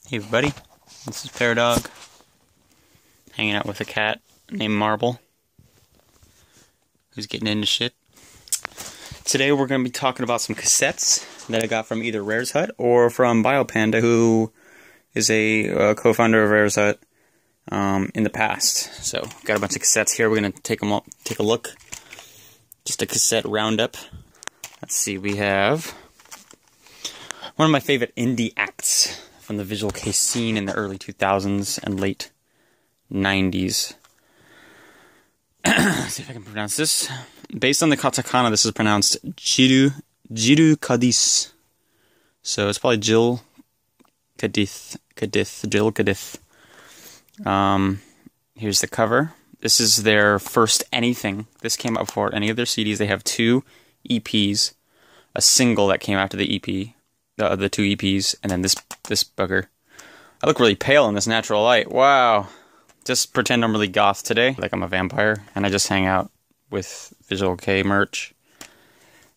Hey everybody, this is Paradog, hanging out with a cat named Marble, who's getting into shit. Today we're going to be talking about some cassettes that I got from either Rare's Hut or from Biopanda, who is a co-founder of Rare's Hut in the past. So, got a bunch of cassettes here, we're going to take a look. Just a cassette roundup. Let's see, we have one of my favorite indie acts from the visual case scene in the early 2000s and late 90s. Let's see if I can pronounce this. Based on the katakana, this is pronounced Gill'e cadith. So it's probably Gill'e cadith. Gill'e cadith. Here's the cover. This is their first anything. This came out before any of their CDs. They have 2 EPs, a single that came after the EP. The 2 EPs, and then this bugger. I look really pale in this natural light. Wow. Just pretend I'm really goth today, like I'm a vampire, and I just hang out with Visual K merch.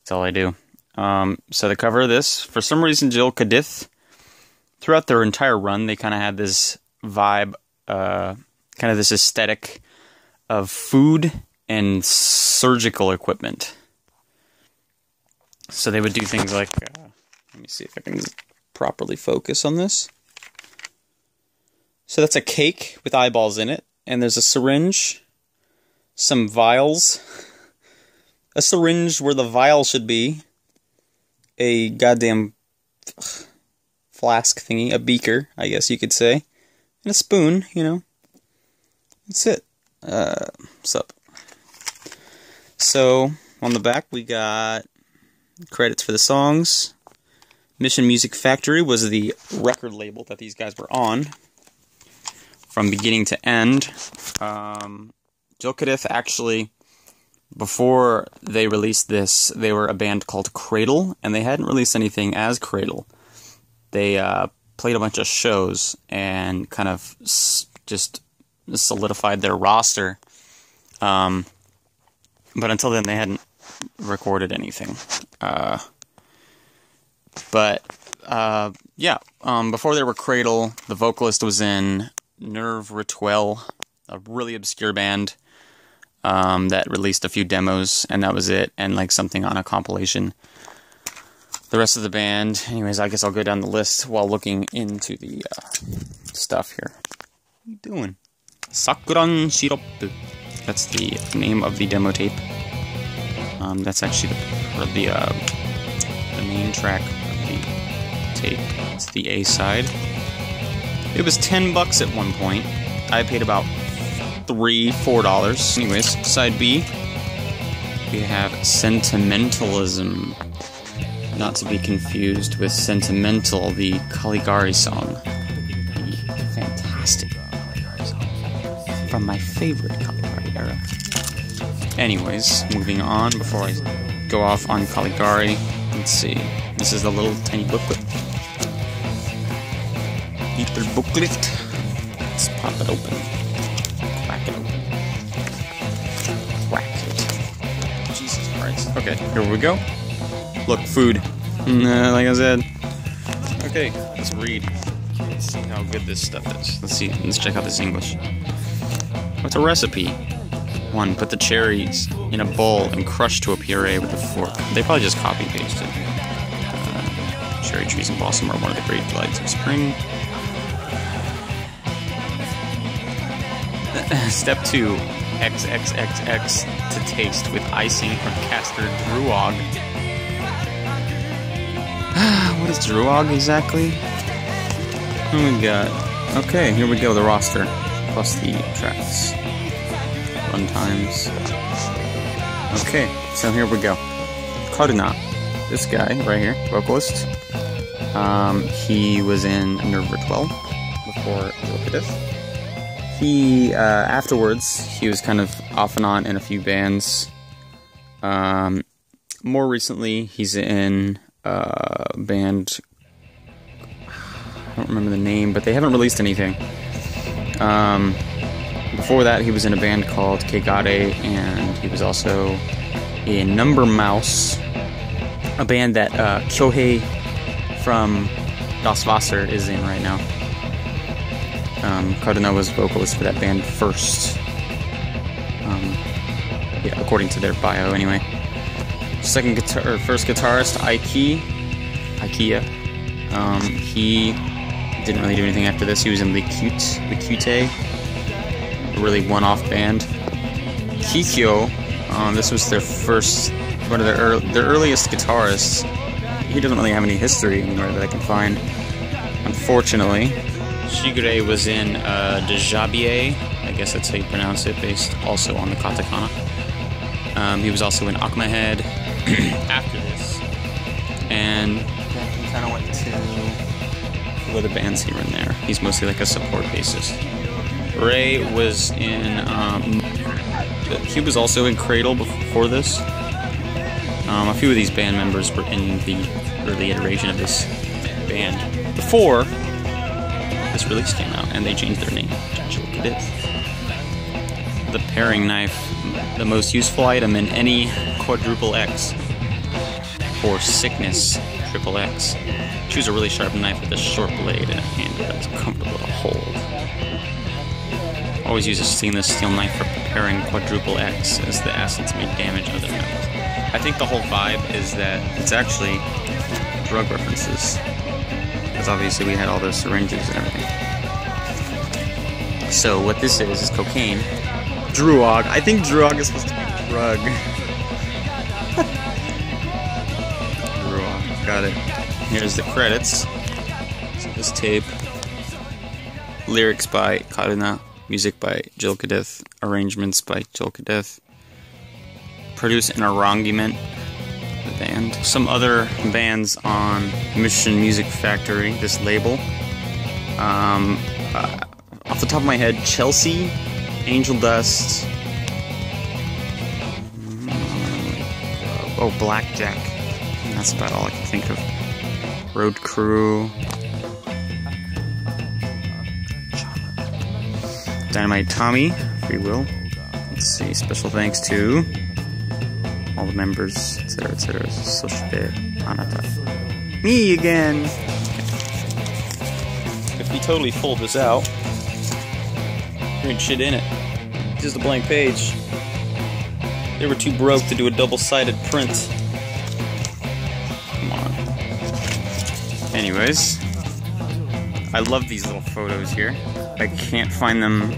That's all I do. So the cover of this, for some reason, Gill'e cadith, throughout their entire run, they kind of had this vibe, kind of this aesthetic of food and surgical equipment. So they would do things like... let me see if I can properly focus on this. So that's a cake with eyeballs in it, and there's a syringe, some vials, a syringe where the vial should be, a goddamn flask thingy, a beaker, I guess you could say, and a spoon, you know. That's it. What's up? So, on the back we got credits for the songs. Mission Music Factory was the record label that these guys were on from beginning to end. Gill'e cadith, actually, before they released this, they were a band called Cradle, and they hadn't released anything as Cradle. They played a bunch of shows and kind of just solidified their roster. But until then, they hadn't recorded anything. Before they were Cradle, the vocalist was in Nerve Rituel, a really obscure band that released a few demos, and that was it, and like something on a compilation. The rest of the band, anyways, I guess I'll go down the list while looking into the stuff here. What are you doing? Sakuran Shiropu. That's the name of the demo tape. That's actually the main track of the tape. It's the A side. It was $10 at one point. I paid about $4. Anyways, side B, we have Sentimentalism. Not to be confused with Sentimental, the Caligari song. The fantastic Caligari song. From my favorite Caligari era. Anyways, moving on before I go off on Caligari. Let's see. This is the little tiny booklet. Little booklet. Let's pop it open. Crack it open. Crack it. Jesus Christ. Okay, here we go. Look, food. Like I said. Okay, let's read. Let's see how good this stuff is. Let's see. Let's check out this English. What's a recipe? 1. Put the cherries in a bowl and crush to a puree with a fork. They probably just copy-pasted. Cherry trees and blossom are one of the great delights of spring. Step 2. XXXX to taste with icing from castor druog. What is druog exactly? What do we got? Okay, here we go, the roster. Plus the tracks. Run times. Okay, so here we go. Karuna, this guy right here, vocalist. He was in Nerve Rituel before Gill'e cadith. He afterwards he was kind of off and on in a few bands. More recently, he's in a band. I don't remember the name, but they haven't released anything. Before that, he was in a band called Kegare, and he was also in Number Mouse, a band that Kyohei from Das Wasser is in right now. Karuna was vocalist for that band first. Yeah, according to their bio, anyway. First guitarist, Ikea. He didn't really do anything after this. He was in the Cute, a really one-off band. Kikyo, this was their one of their earliest guitarists. He doesn't really have any history anywhere that I can find, unfortunately. Gill'e was in jigyaku, I guess that's how you pronounce it, based also on the katakana. He was also in Akmahead after this, and he kind of went to what other bands here and there. He's mostly like a support bassist. Ray was in, he was also in Cradle before this. A few of these band members were in the early iteration of this band before this release came out, and they changed their name to cadith. The paring knife, the most useful item in any quadruple X, or sickness triple X. Choose a really sharp knife with a short blade and a handle that's comfortable to hold. Always use a stainless steel knife for preparing quadruple X, as the acids may damage other metals. I think the whole vibe is that it's actually drug references, because obviously we had all those syringes and everything. So what this is cocaine. Druog. I think druog is supposed to be drug. Druog. Got it. Here's the credits. So this tape. Lyrics by Karuna. Music by Gill'e cadith. Arrangements by Gill'e cadith. Produce an arrangement. The band. Some other bands on Mission Music Factory. This label. Off the top of my head, Chelsea, Angel Dust. Oh, Blackjack. And that's about all I can think of. Road Crew. Dynamite Tommy, Free Will. Let's see, special thanks to all the members, etc., etc. Soshite Anata. Me again! If we totally fold this out, there ain't shit in it. Just a blank page. They were too broke to do a double-sided print. Come on. Anyways, I love these little photos here. I can't find them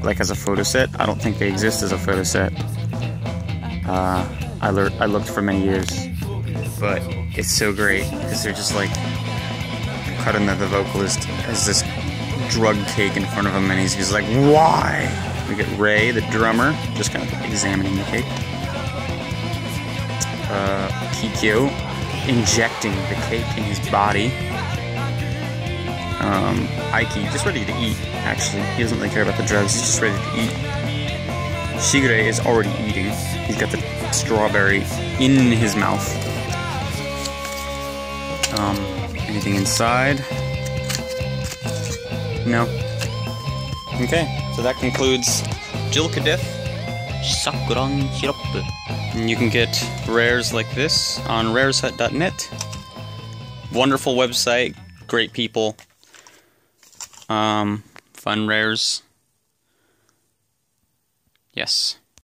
like as a photo set. I don't think they exist as a photo set. I looked for many years, but it's so great because they're just like Karuna, the vocalist, has this drug cake in front of him, and he's like, why? We get Ray, the drummer, just kind of examining the cake. Kikyo injecting the cake in his body. Ike, just ready to eat, actually. He doesn't really care about the drugs, he's just ready to eat. Gill'e is already eating. He's got the strawberry in his mouth. Anything inside? No. Okay, so that concludes Gill'e cadith Sakuran Hiropu. And you can get rares like this on rareshut.net. Wonderful website, great people. Fun rares. Yes.